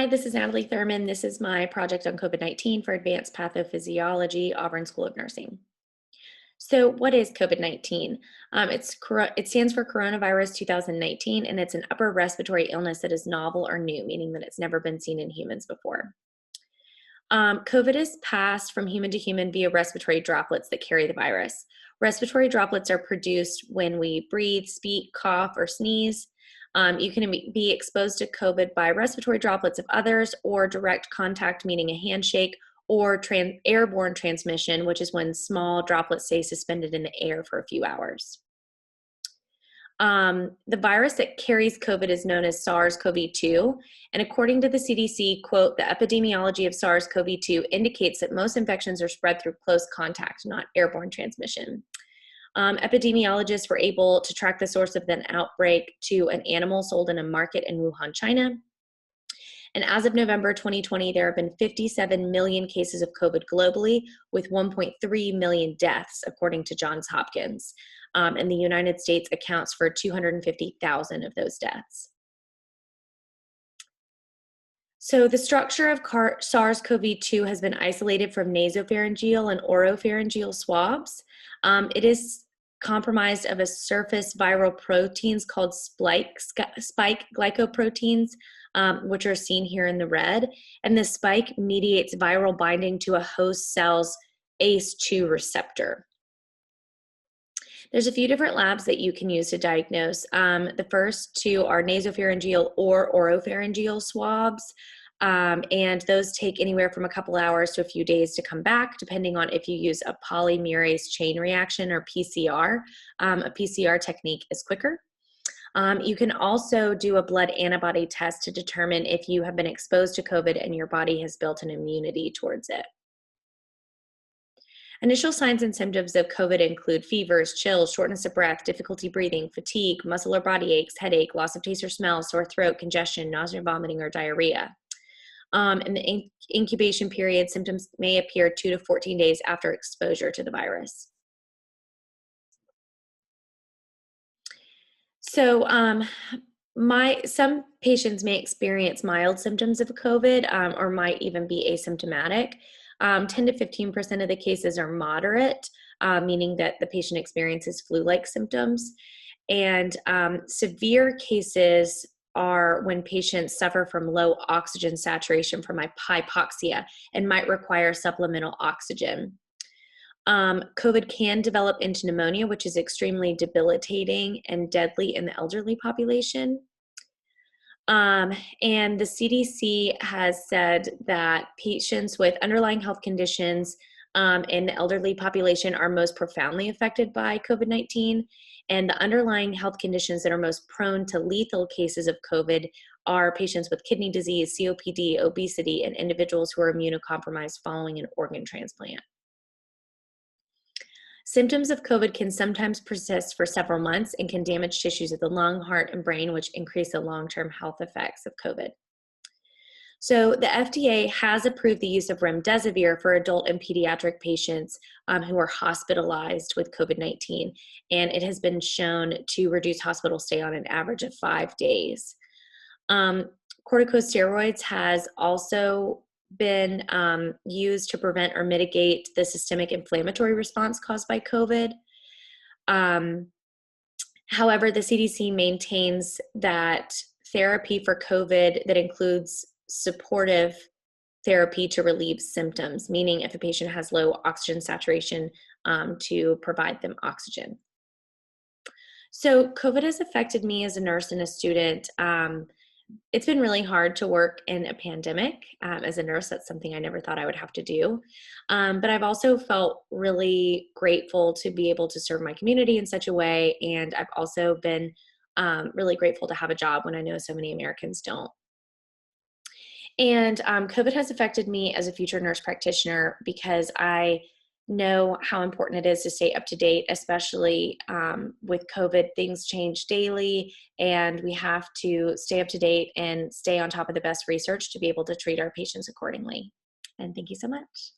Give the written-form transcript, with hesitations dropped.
Hi, this is Natalie Thurmond. This is my project on COVID-19 for advanced pathophysiology, Auburn School of Nursing. So what is COVID-19? It stands for coronavirus 2019, and it's an upper respiratory illness that is novel or new, meaning that it's never been seen in humans before. COVID is passed from human to human via respiratory droplets that carry the virus. Respiratory droplets are produced when we breathe, speak, cough, or sneeze. You can be exposed to COVID by respiratory droplets of others or direct contact, meaning a handshake, or airborne transmission, which is when small droplets stay suspended in the air for a few hours. The virus that carries COVID is known as SARS-CoV-2, and according to the CDC, quote, the epidemiology of SARS-CoV-2 indicates that most infections are spread through close contact, not airborne transmission. Epidemiologists were able to track the source of an outbreak to an animal sold in a market in Wuhan, China. And as of November 2020, there have been 57 million cases of COVID globally, with 1.3 million deaths, according to Johns Hopkins. And the United States accounts for 250,000 of those deaths. So the structure of SARS-CoV-2 has been isolated from nasopharyngeal and oropharyngeal swabs. It is comprised of a surface viral proteins called spike glycoproteins, which are seen here in the red. And the spike mediates viral binding to a host cell's ACE2 receptor. There's a few different labs that you can use to diagnose. The first two are nasopharyngeal or oropharyngeal swabs, and those take anywhere from a couple hours to a few days to come back, depending on if you use a polymerase chain reaction or PCR. A PCR technique is quicker. You can also do a blood antibody test to determine if you have been exposed to COVID and your body has built an immunity towards it. Initial signs and symptoms of COVID include fevers, chills, shortness of breath, difficulty breathing, fatigue, muscle or body aches, headache, loss of taste or smell, sore throat, congestion, nausea, vomiting, or diarrhea. In the incubation period, symptoms may appear 2 to 14 days after exposure to the virus. So some patients may experience mild symptoms of COVID or might even be asymptomatic. 10 to 15% of the cases are moderate, meaning that the patient experiences flu-like symptoms. And severe cases are when patients suffer from low oxygen saturation from hypoxia and might require supplemental oxygen. COVID can develop into pneumonia, which is extremely debilitating and deadly in the elderly population. And the CDC has said that patients with underlying health conditions in the elderly population are most profoundly affected by COVID-19. And the underlying health conditions that are most prone to lethal cases of COVID are patients with kidney disease, COPD, obesity, and individuals who are immunocompromised following an organ transplant. Symptoms of COVID can sometimes persist for several months and can damage tissues of the lung, heart, and brain, which increase the long-term health effects of COVID. So the FDA has approved the use of remdesivir for adult and pediatric patients who are hospitalized with COVID-19, and it has been shown to reduce hospital stay on an average of 5 days. Corticosteroids has also been used to prevent or mitigate the systemic inflammatory response caused by COVID. However, the CDC maintains that therapy for COVID that includes supportive therapy to relieve symptoms, meaning if a patient has low oxygen saturation, to provide them oxygen. So COVID has affected me as a nurse and a student. It's been really hard to work in a pandemic. As a nurse, that's something I never thought I would have to do. But I've also felt really grateful to be able to serve my community in such a way. And I've also been really grateful to have a job when I know so many Americans don't. And COVID has affected me as a future nurse practitioner because I know how important it is to stay up to date, especially with COVID. Things change daily, and we have to stay up to date and stay on top of the best research to be able to treat our patients accordingly. And thank you so much.